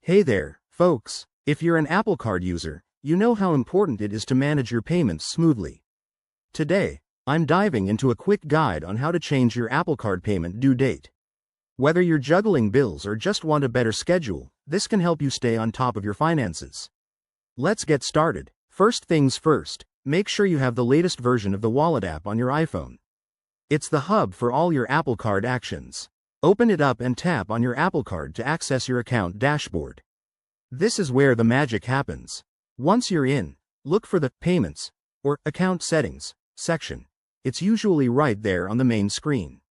Hey there, folks. If you're an Apple Card user, you know how important it is to manage your payments smoothly. Today, I'm diving into a quick guide on how to change your Apple Card payment due date. Whether you're juggling bills or just want a better schedule, this can help you stay on top of your finances. Let's get started. First things first, make sure you have the latest version of the Wallet app on your iPhone. It's the hub for all your Apple Card actions. Open it up and tap on your Apple Card to access your account dashboard. This is where the magic happens. Once you're in, look for the Payments or Account Settings section. It's usually right there on the main screen.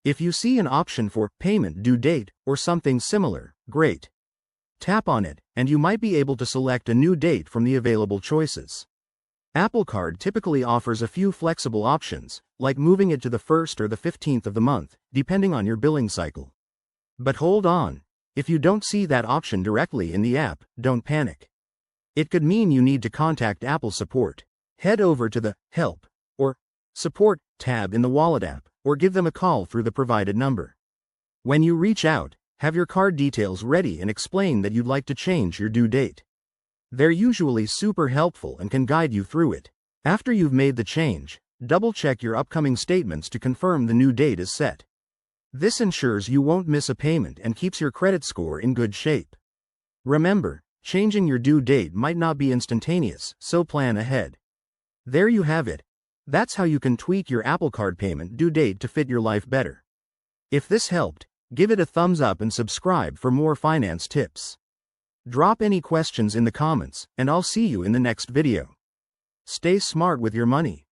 If you see an option for Payment Due Date or something similar, great. Tap on it, and you might be able to select a new date from the available choices. Apple Card typically offers a few flexible options, like moving it to the 1st or the 15th of the month, depending on your billing cycle. But hold on. If you don't see that option directly in the app, don't panic. It could mean you need to contact Apple support. Head over to the Help or Support tab in the Wallet app, or give them a call through the provided number. When you reach out, have your card details ready and explain that you'd like to change your due date. They're usually super helpful and can guide you through it. After you've made the change, double-check your upcoming statements to confirm the new date is set. This ensures you won't miss a payment and keeps your credit score in good shape. Remember, changing your due date might not be instantaneous, so plan ahead. There you have it. That's how you can tweak your Apple Card payment due date to fit your life better. If this helped, give it a thumbs up and subscribe for more finance tips. Drop any questions in the comments, and I'll see you in the next video. Stay smart with your money.